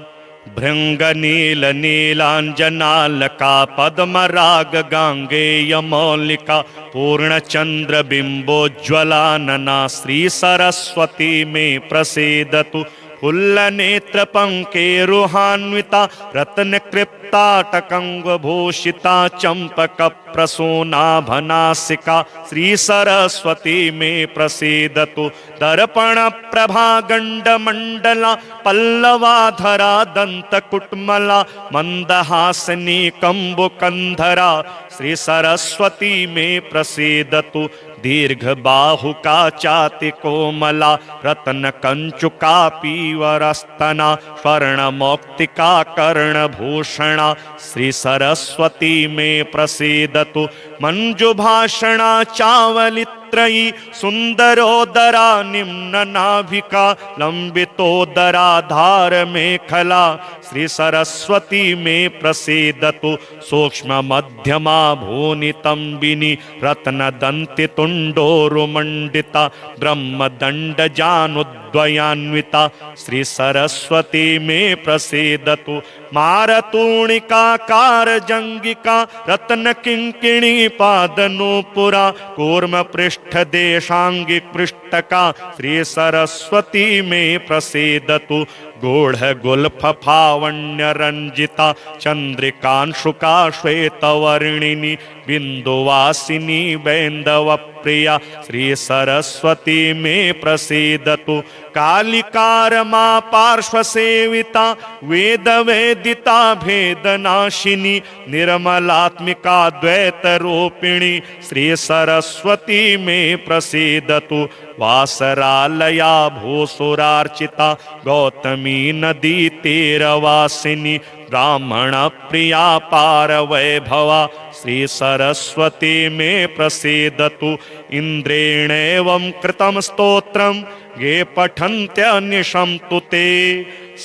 भृंग नील नीलांजनालका पद्मराग गांगेय मौलिका पूर्णचंद्र बिंबोज्वलानना श्री सरस्वती में प्रसीदतु फुल्लनेत्र पंकेरुहान्विता रत्न कृप्ताटकंग भूषिता चंपक प्रसूनाभनासिका श्री सरस्वती में प्रसीदतु दर्पण प्रभा गंड मंडला पल्लवाधरा दंत कुटमला मंदहासनी कंबुकंधरा श्री सरस्वती में प्रसीदतु दीर्घ बाहुका चाति कोमला रत्न कंचुका पीवरस्तना स्वर्ण मौक्तिका कर्ण भूषणा श्री सरस्वती में प्रसीदतु मंजु भाषणा चावलित्रयी सुंदरोदरा निम्न नाभिका लंबितोदरा धार मेखला श्री सरस्वती में प्रसीदतु सूक्ष्म मध्यमा भूनितंबिनी रत्न दंति तुंडोरुमंडिता ब्रह्म दंड जानुद्वयान्विता श्री सरस्वती में प्रसीदतु मारतूणिका कारजंगिका रत्न किंकिणी पादनूपुरा कूर्म पृष्ठ देशांगिक पृष्ठका श्री सरस्वती में प्रसीदतु गूढ़ गुल्फ फावण्य रंजिता चंद्रिकांशुका श्वेतवर्णिनी बिंदुवासिनी बैंदव प्रिया श्री सरस्वती में प्रसीदतु कालिकारमा पार्श्व सेविता वेद वेदिता भेदनाशिनी निर्मलात्मिका द्वैत रूपिणी श्री सरस्वती में प्रसीदतु वासरालया भूसुरार्चिता गौतमी नदी तीरवासिनी ब्राह्मण प्रिया पार वैभवा श्री सरस्वती में प्रसीदतु इंद्रेण एवं कृतं स्तोत्रम ये पठन्त्यनिशं तु ते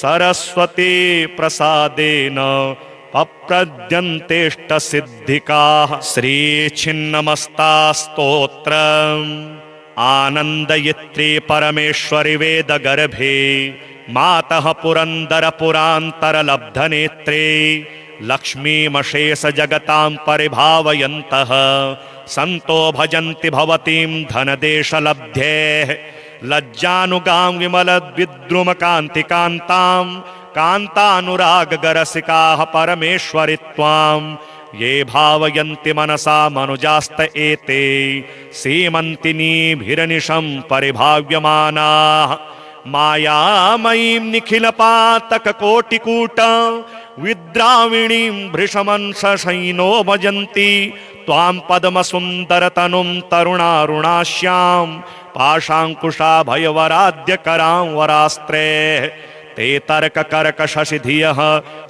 सरस्वती प्रसादेन पप्रद्यन्तेष्ट सिद्धिकाः श्री छिन्नमस्ता स्तोत्रम् आनंदयित्री परमेश्वरी वेद गर्भे मातः पुरंदर पुरांतर लब्ध नेत्रे लक्ष्मीमशेष जगतां परिभावयन्तः संतो भजन्ति भवतीं धनदेश लब्धेः लज्जानुगां विमल विद्रुम कांति कांतां कांतानुराग गरसिकाः परमेश्वरि त्वां ये भावयन्ति मनसा मनुजास्त एते सीमन्तिनीभिरनिशं परिभाव्यमानाः मायामयीं निखिलपातक कोटिकूट विद्राविणीं भृशमंशशयिनो भजन्ति त्वां पद्मसुन्दरतनुं तरुणारुणाश्यां पाशाङ्कुशाभयवराद्यकरां वरास्त्रे ते तर्ककर्कशशिधियः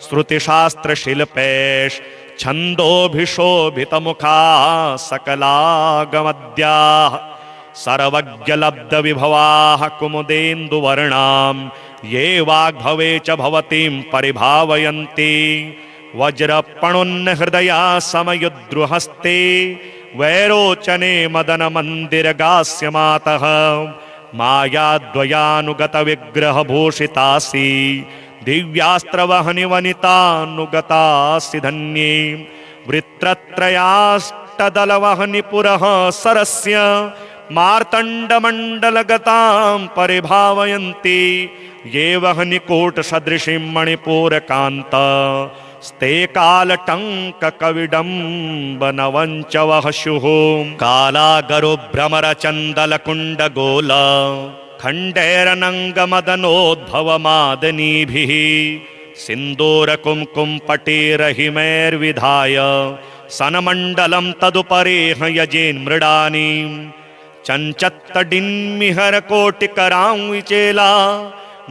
श्रुतिशास्त्रशिल्पेश छन्दोभिशोभितमुखाः सकलागमद्याः सर्वज्ञलब्धविभवाः कुमुदेन्दुवर्णां ये वाग्भवे च भवतीं परिभावयन्ति वज्रपणुन्नहृदया समयुद्रुहस्ते वैरोचने मदनमन्दिरगास्य मातः मायाद्वयानुगतविग्रहभूषितासि दिव्यास्त्रवहनि वनितानुगतासि धन्ये वृत्रत्रयाष्टदलवहनि पुरः सरस्य मार्तण्डमण्डलगतां परिभावयन्ति ये वहनि कोटसदृशीं मणिपूरकान्त स्ते कालटङ्ककविडम्बनवञ्च वहस्युः कालागरुभ्रमरचन्दलकुण्डगोल खण्डैरनङ्गमदनोद्भवमादनीभिः सिन्दूरकुङ्कुमपटेरहिमैर्विधाय सनमण्डलं तदुपरेह यजेन्मृडानीं चञ्चत्तडिन्मिहरकोटिकरां विचेला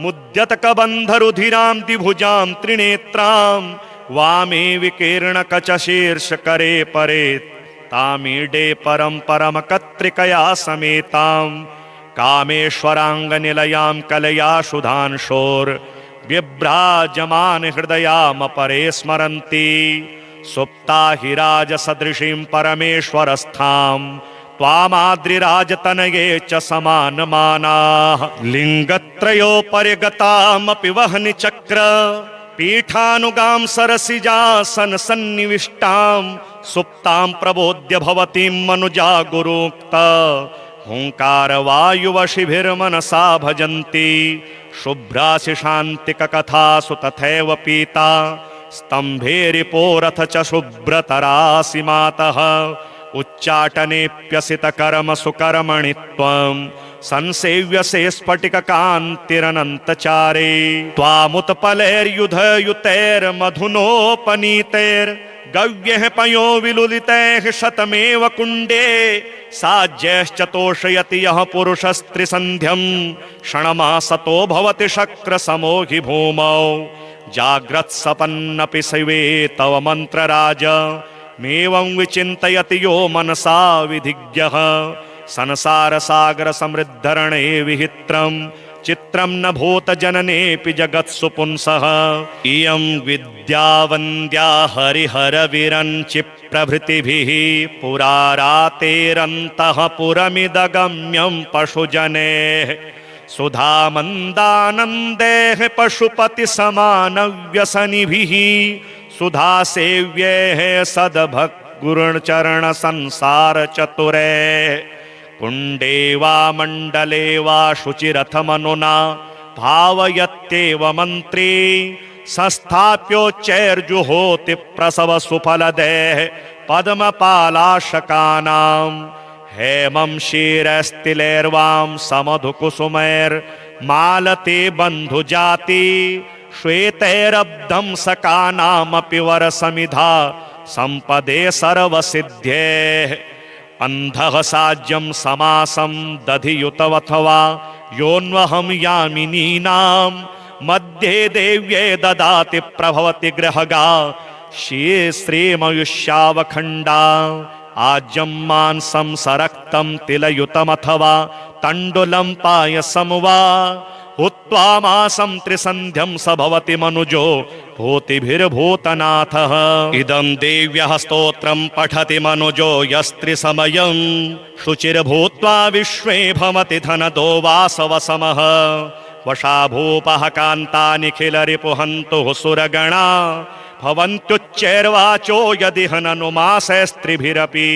मुद्यतकबन्धरुधिरां द्विभुजां त्रिनेत्रां वामे विकीर्णकचशीर्षकरे परे तामीडे परं परमकत्रिकया समेतां कामेश्वराङ्गनिलयां कलया सुधांशोर्व्यभ्राजमान हृदयामपरे स्मरन्ति सुप्ता हि राजसदृशीं परमेश्वरस्थां त्वामाद्रिराजतनये च समानमानाः लिङ्गत्रयोपर्यगतामपि वह्नि चक्र पीठानुगां सरसिजासन सन्निविष्टां सुप्तां प्रबोध्य भवतीं मनुजा गुरुक्त हुंकारवायुवशिभिर्मनसा भजन्ति शुभ्रासि शान्तिककथासु तथैव पीता स्तम्भेरिपोरथ च शुभ्रतरासि मातः उच्चाटनेऽप्यसितकर्मसु कर्मणि संसेव्यसे स्फटिककान्तिरनन्तचारे त्वामुत्पलैर्युधयुतैर्मधुनोपनीतैर्गव्यः पयो विलुलितैः शतमेव कुण्डे साज्यश्चतोषयति यः पुरुषस्त्रिसन्ध्यं क्षणमासतो भवति शक्रसमो हि भूमौ जाग्रत्सपन्नपि शिवे तव मन्त्रराज मेवं विचिन्तयति यो मनसा विधिज्ञः संसारसागर समृद्धरणे विहित्रं चित्रं न भूत जननेऽपि जगत्सु पुंसः इयं विद्या वन्द्या हरिहर विरञ्चि प्रभृतिभिः पुरारातेरन्तः पुरमिदगम्यं पशुजनेः सुधामन्दानन्देः पशुपति समानव्यसनिभिः सुधा सेव्यैः सद्भक्तगुरुचरण संसार चतुरे कुण्डे वा मण्डले वा शुचिरथमनुना भावयत्येव मन्त्री संस्थाप्योच्चैर्जुहोति प्रसव सुफलदेः पद्मपालाशकानां हेमं क्षीरस्तिलैर्वां समधुकुसुमैर्मालते बन्धुजाति श्वेतैरब्धं सकानामपि वरसमिधा संपदे सर्वसिद्ध्येः अन्धः साज्यं समासं दधियुतवथवा योऽन्वहं यामिनीनां मध्ये देव्ये ददाति प्रभवति गृहगा श्रीमयुष्यावखण्डा आज्यं मांसं सरक्तं तिलयुतमथवा तण्डुलं पायसं वा हुत्वा मासं त्रिसन्ध्यं स भवति मनुजो भूतिभिर्भूतनाथः। इदं देव्यः स्तोत्रं पठति मनुजो यस्त्रिसमयं शुचिर्भूत्वा विश्वे भवति धनदो वासवसमः। वशा भूपः कान्ता निखिलरिपुहन्तुः सुरगणा भवन्त्युच्चैर्वाचो यदिह ननु मासैस्त्रिभिरपि।